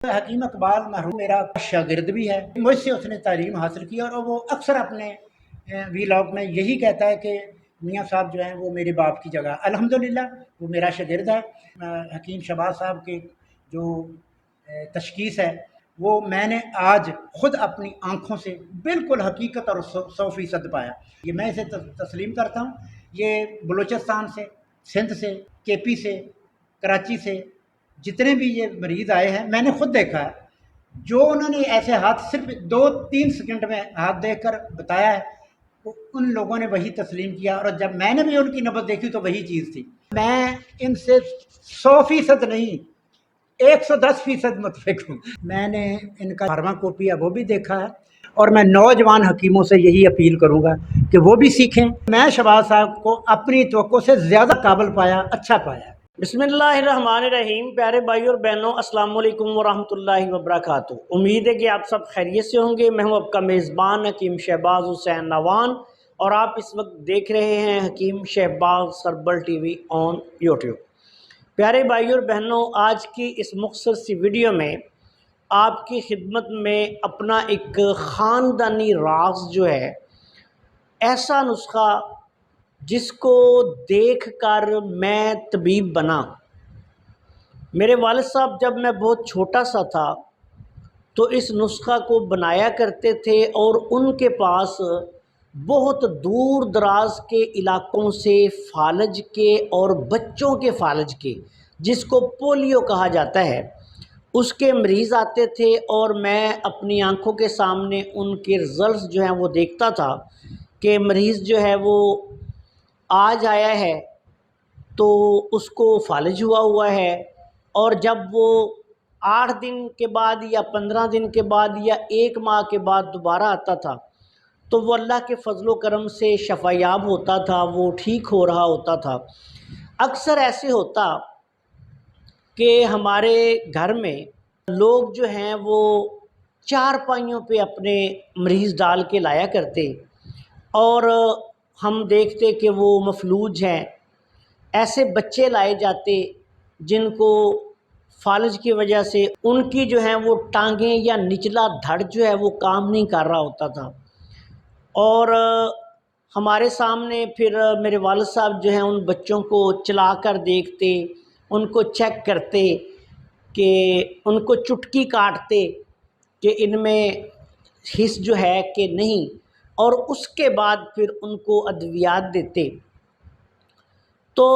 حکیم اقبال مرحوم میرا شاگرد بھی ہے، مجھ سے اس نے تعلیم حاصل کی اور وہ اکثر اپنے ویلاگ میں یہی کہتا ہے کہ میاں صاحب جو ہیں وہ میرے باپ کی جگہ۔ الحمدللہ وہ میرا شاگرد ہے۔ حکیم شہباز صاحب کی جو تشخیص ہے وہ میں نے آج خود اپنی آنکھوں سے بالکل حقیقت اور 100% پایا۔ یہ میں اسے تسلیم کرتا ہوں۔ یہ بلوچستان سے، سندھ سے، کے پی سے، کراچی سے جتنے بھی یہ مریض آئے ہیں میں نے خود دیکھا ہے، جو انہوں نے ایسے ہاتھ صرف 2-3 سیکنڈ میں ہاتھ دیکھ کر بتایا ہے ان لوگوں نے وہی تسلیم کیا، اور جب میں نے بھی ان کی نبض دیکھی تو وہی چیز تھی۔ میں ان سے 100% نہیں 110% متفق ہوں۔ میں نے ان کا فارما کوپی ہے وہ بھی دیکھا ہے، اور میں نوجوان حکیموں سے یہی اپیل کروں گا کہ وہ بھی سیکھیں۔ میں شہباز صاحب کو اپنی توقع سے زیادہ قابل پایا، اچھا پایا۔ بسم اللہ الرحمن الرحیم۔ پیارے بھائی اور بہنوں، السلام علیکم ورحمۃ اللہ وبرکاتہ۔ امید ہے کہ آپ سب خیریت سے ہوں گے۔ میں ہوں آپ کا میزبان حکیم شہباز حسین نوان، اور آپ اس وقت دیکھ رہے ہیں Hakeem Shahbaz herbal TV on YouTube. پیارے بھائی اور بہنوں، آج کی اس مختصر سی ویڈیو میں آپ کی خدمت میں اپنا ایک خاندانی راز جو ہے، ایسا نسخہ جس کو دیکھ کر میں طبیب بنا۔ میرے والد صاحب جب میں بہت چھوٹا سا تھا تو اس نسخہ کو بنایا کرتے تھے، اور ان کے پاس بہت دور دراز کے علاقوں سے فالج کے اور بچوں کے فالج کے، جس کو پولیو کہا جاتا ہے، اس کے مریض آتے تھے، اور میں اپنی آنکھوں کے سامنے ان کے رزلٹس جو ہیں وہ دیکھتا تھا کہ مریض جو ہے وہ آج آیا ہے تو اس کو فالج ہوا ہے، اور جب وہ 8 دن کے بعد یا 15 دن کے بعد یا 1 ماہ کے بعد دوبارہ آتا تھا تو وہ اللہ کے فضل و کرم سے شفا یاب ہوتا تھا، وہ ٹھیک ہو رہا ہوتا تھا۔ اکثر ایسے ہوتا کہ ہمارے گھر میں لوگ جو ہیں وہ چارپائیوں پہ اپنے مریض ڈال کے لایا کرتے، اور ہم دیکھتے کہ وہ مفلوج ہیں۔ ایسے بچے لائے جاتے جن کو فالج کی وجہ سے ان کی جو ہیں وہ ٹانگیں یا نچلا دھڑ جو ہے وہ کام نہیں کر رہا ہوتا تھا، اور ہمارے سامنے پھر میرے والد صاحب جو ہیں ان بچوں کو چلا کر دیکھتے، ان کو چیک کرتے، کہ ان کو چٹکی کاٹتے کہ ان میں حس جو ہے کہ نہیں، اور اس کے بعد پھر ان کو ادویات دیتے۔ تو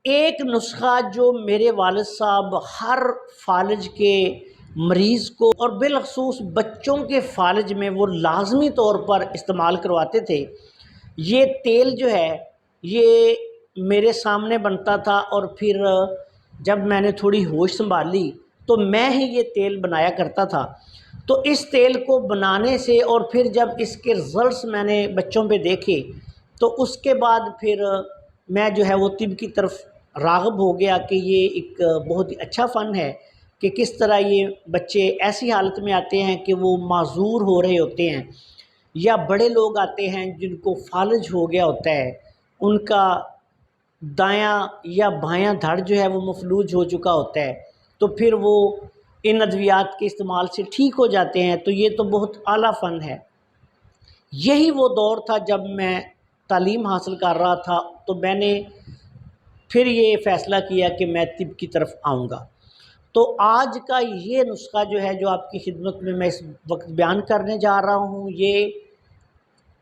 ایک نسخہ جو میرے والد صاحب ہر فالج کے مریض کو، اور بالخصوص بچوں کے فالج میں وہ لازمی طور پر استعمال کرواتے تھے، یہ تیل جو ہے یہ میرے سامنے بنتا تھا، اور پھر جب میں نے تھوڑی ہوش سنبھالی تو میں ہی یہ تیل بنایا کرتا تھا۔ تو اس تیل کو بنانے سے، اور پھر جب اس کے رزلٹس میں نے بچوں پہ دیکھے تو اس کے بعد پھر میں جو ہے وہ طب کی طرف راغب ہو گیا کہ یہ ایک بہت ہی اچھا فن ہے کہ کس طرح یہ بچے ایسی حالت میں آتے ہیں کہ وہ معذور ہو رہے ہوتے ہیں، یا بڑے لوگ آتے ہیں جن کو فالج ہو گیا ہوتا ہے، ان کا دایاں یا بایاں دھڑ جو ہے وہ مفلوج ہو چکا ہوتا ہے، تو پھر وہ ان ادویات کے استعمال سے ٹھیک ہو جاتے ہیں۔ تو یہ تو بہت اعلیٰ فن ہے۔ یہی وہ دور تھا جب میں تعلیم حاصل کر رہا تھا، تو میں نے پھر یہ فیصلہ کیا کہ میں طب کی طرف آؤں گا۔ تو آج کا یہ نسخہ جو ہے جو آپ کی خدمت میں اس وقت بیان کرنے جا رہا ہوں، یہ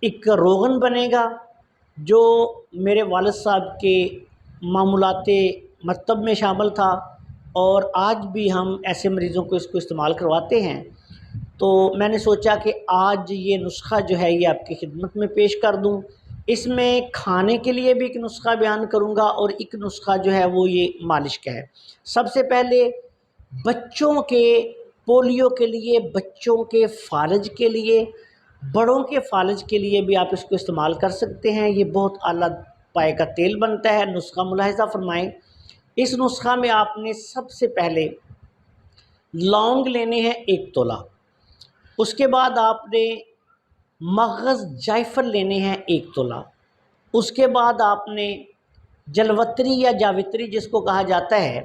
ایک روغن بنے گا جو میرے والد صاحب کے معمولات مکتب میں شامل تھا، اور آج بھی ہم ایسے مریضوں کو اس کو استعمال کرواتے ہیں۔ تو میں نے سوچا کہ آج یہ نسخہ جو ہے یہ آپ کی خدمت میں پیش کر دوں۔ اس میں کھانے کے لیے بھی ایک نسخہ بیان کروں گا، اور ایک نسخہ جو ہے وہ یہ مالش کا ہے۔ سب سے پہلے بچوں کے پولیو کے لیے، بچوں کے فالج کے لیے، بڑوں کے فالج کے لیے بھی آپ اس کو استعمال کر سکتے ہیں۔ یہ بہت اعلیٰ پائے کا تیل بنتا ہے۔ نسخہ ملاحظہ فرمائیں۔ اس نسخہ میں آپ نے سب سے پہلے لونگ لینے ہیں 1 تولہ، اس کے بعد آپ نے مغز جائفل لینے ہیں 1 تولہ، اس کے بعد آپ نے جلوتری یا جاوتری جس کو کہا جاتا ہے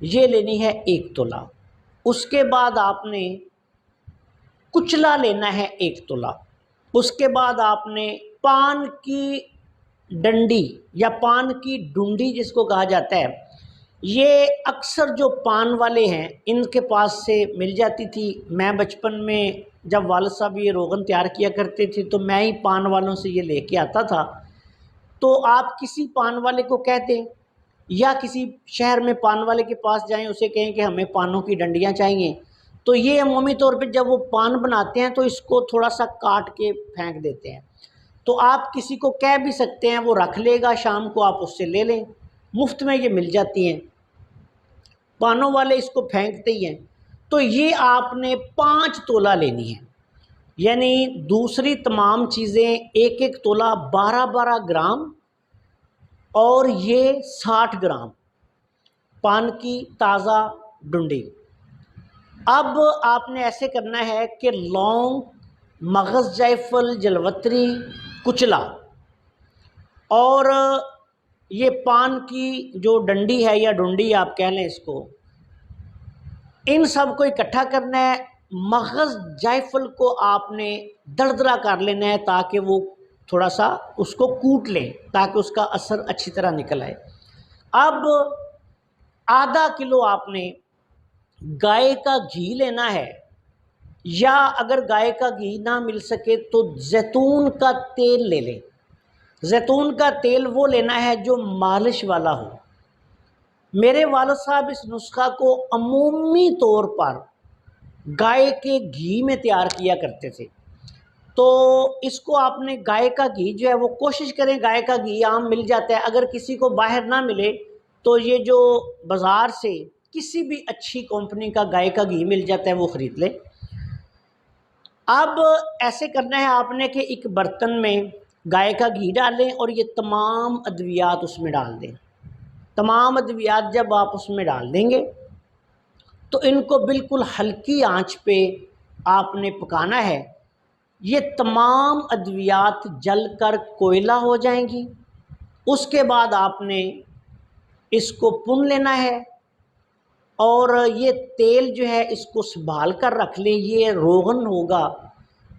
یہ لینی ہے 1 تولہ، اس کے بعد آپ نے کچلا لینا ہے 1 تولہ، اس کے بعد آپ نے پان کی ڈنڈی یا پان کی ڈنڈی جس کو کہا جاتا ہے، یہ اکثر جو پان والے ہیں ان کے پاس سے مل جاتی تھی۔ میں بچپن میں جب والد صاحب یہ روغن تیار کیا کرتے تھے تو میں ہی پان والوں سے یہ لے کے آتا تھا۔ تو آپ کسی پان والے کو کہہ دیں یا کسی شہر میں پان والے کے پاس جائیں، اسے کہیں کہ ہمیں پانوں کی ڈنڈیاں چاہیے، تو یہ عمومی طور پہ جب وہ پان بناتے ہیں تو اس کو تھوڑا سا کاٹ کے پھینک دیتے ہیں۔ تو آپ کسی کو کہہ بھی سکتے ہیں، وہ رکھ لے گا، شام کو آپ اس سے لے لیں، مفت میں یہ مل جاتی ہیں، پانوں والے اس کو پھینکتے ہی ہیں۔ تو یہ آپ نے 5 تولہ لینی ہے، یعنی دوسری تمام چیزیں 1 تولہ 12 گرام اور یہ 60 گرام پان کی تازہ ڈنڈی۔ اب آپ نے ایسے کرنا ہے کہ لونگ، مغز، جائفل، جلوتری، کچلا اور یہ پان کی جو ڈنڈی ہے یا ڈنڈی آپ کہہ لیں اس کو، ان سب کو اکٹھا کرنا ہے۔ مغز جائفل کو آپ نے دردرا کر لینا ہے تاکہ وہ تھوڑا سا اس کو کوٹ لیں تاکہ اس کا اثر اچھی طرح نکل آئے۔ اب آدھا کلو آپ نے گائے کا گھی لینا ہے، یا اگر گائے کا گھی نہ مل سکے تو زیتون کا تیل لے لیں۔ زیتون کا تیل وہ لینا ہے جو مالش والا ہو۔ میرے والد صاحب اس نسخہ کو عمومی طور پر گائے کے گھی میں تیار کیا کرتے تھے، تو اس کو آپ نے گائے کا گھی جو ہے وہ کوشش کریں، گائے کا گھی عام مل جاتا ہے، اگر کسی کو باہر نہ ملے تو یہ جو بازار سے کسی بھی اچھی کمپنی کا گائے کا گھی مل جاتا ہے وہ خرید لیں۔ اب ایسے کرنا ہے آپ نے کہ ایک برتن میں گائے کا گھی ڈالیں اور یہ تمام ادویات اس میں ڈال دیں۔ تمام ادویات جب آپ اس میں ڈال دیں گے تو ان کو بالکل ہلکی آنچ پہ آپ نے پکانا ہے۔ یہ تمام ادویات جل کر کوئلہ ہو جائیں گی، اس کے بعد آپ نے اس کو پن لینا ہے اور یہ تیل جو ہے اس کو سنبھال کر رکھ لیں۔ یہ روغن ہوگا،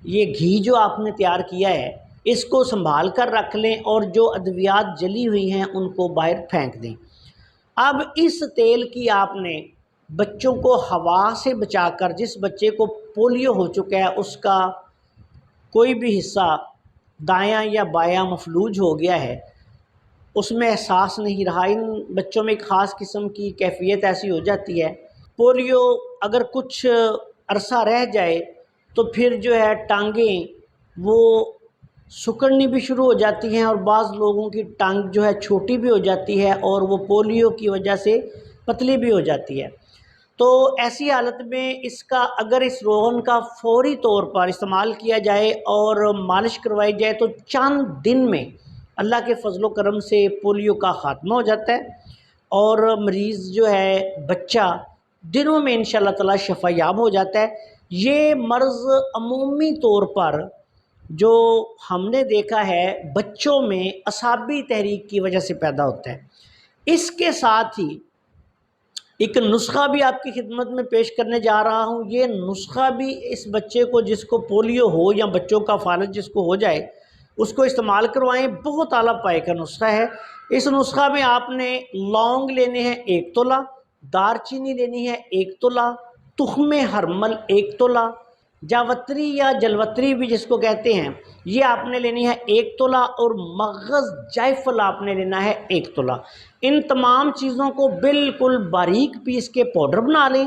یہ گھی جو آپ نے تیار کیا ہے اس کو سنبھال کر رکھ لیں اور جو ادویات جلی ہوئی ہیں ان کو باہر پھینک دیں۔ اب اس تیل کی آپ نے بچوں کو ہوا سے بچا کر، جس بچے کو پولیو ہو چکا ہے اس کا کوئی بھی حصہ دایاں یا بایاں مفلوج ہو گیا ہے، اس میں احساس نہیں رہا، ان بچوں میں ایک خاص قسم کی کیفیت ایسی ہو جاتی ہے، پولیو اگر کچھ عرصہ رہ جائے تو پھر جو ہے ٹانگیں وہ سکڑنی بھی شروع ہو جاتی ہیں اور بعض لوگوں کی ٹانگ جو ہے چھوٹی بھی ہو جاتی ہے اور وہ پولیو کی وجہ سے پتلی بھی ہو جاتی ہے۔ تو ایسی حالت میں اس کا اگر اس روغن کا فوری طور پر استعمال کیا جائے اور مالش کروائی جائے تو چند دن میں اللہ کے فضل و کرم سے پولیو کا خاتمہ ہو جاتا ہے اور مریض جو ہے بچہ دنوں میں انشاءاللہ تعالی شفا یاب ہو جاتا ہے۔ یہ مرض عمومی طور پر جو ہم نے دیکھا ہے بچوں میں اعصابی تحریک کی وجہ سے پیدا ہوتا ہے۔ اس کے ساتھ ہی ایک نسخہ بھی آپ کی خدمت میں پیش کرنے جا رہا ہوں۔ یہ نسخہ بھی اس بچے کو جس کو پولیو ہو یا بچوں کا فالج جس کو ہو جائے اس کو استعمال کروائیں، بہت اعلیٰ پائے کا نسخہ ہے۔ اس نسخہ میں آپ نے لونگ لینے ہیں 1 تولہ، دار چینی لینی ہے 1 تولہ، تخم ہرمل 1 تولہ، جاوتری یا جلوتری بھی جس کو کہتے ہیں یہ آپ نے لینی ہے 1 تولہ، اور مغز جائفل آپ نے لینا ہے 1 تولہ۔ ان تمام چیزوں کو بالکل باریک پیس کے پاؤڈر بنا لیں۔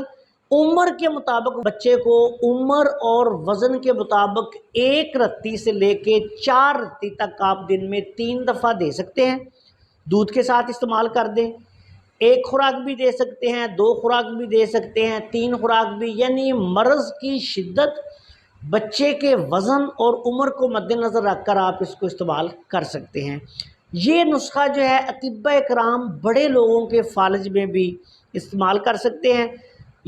عمر کے مطابق بچے کو عمر اور وزن کے مطابق 1 رتی سے لے کے 4 رتی تک آپ دن میں 3 دفعہ دے سکتے ہیں، دودھ کے ساتھ استعمال کر دیں۔ 1 خوراک بھی دے سکتے ہیں، 2 خوراک بھی دے سکتے ہیں، 3 خوراک بھی، یعنی مرض کی شدت، بچے کے وزن اور عمر کو مد نظر رکھ کر آپ اس کو استعمال کر سکتے ہیں۔ یہ نسخہ جو ہے اطباء کرام بڑے لوگوں کے فالج میں بھی استعمال کر سکتے ہیں۔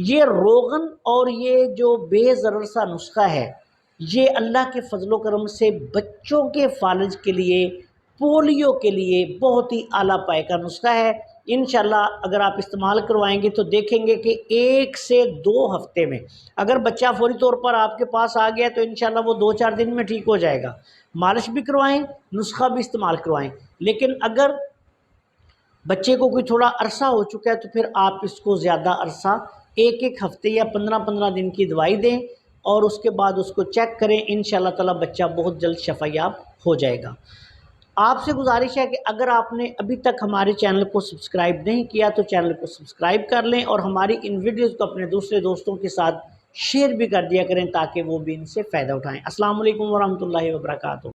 یہ روغن اور یہ جو بے ضرر سا نسخہ ہے یہ اللہ کے فضل و کرم سے بچوں کے فالج کے لیے، پولیو کے لیے بہت ہی اعلیٰ پائے کا نسخہ ہے۔ انشاءاللہ اگر آپ استعمال کروائیں گے تو دیکھیں گے کہ 1 سے 2 ہفتے میں اگر بچہ فوری طور پر آپ کے پاس آ گیا تو انشاءاللہ وہ 2-4 دن میں ٹھیک ہو جائے گا. مالش بھی کروائیں، نسخہ بھی استعمال کروائیں. لیکن اگر بچے کو کوئی تھوڑا عرصہ ہو چکا ہے تو پھر آپ اس کو زیادہ عرصہ 1 ہفتے یا 15 دن کی دوائی دیں اور اس کے بعد اس کو چیک کریں. انشاءاللہ تعالی بچہ بہت جلد شفا یاب ہو جائے گا. آپ سے گزارش ہے کہ اگر آپ نے ابھی تک ہمارے چینل کو سبسکرائب نہیں کیا تو چینل کو سبسکرائب کر لیں اور ہماری ان ویڈیوز کو اپنے دوسرے دوستوں کے ساتھ شیئر بھی کر دیا کریں تاکہ وہ بھی ان سے فائدہ اٹھائیں. السلام علیکم ورحمۃ اللہ وبرکاتہ.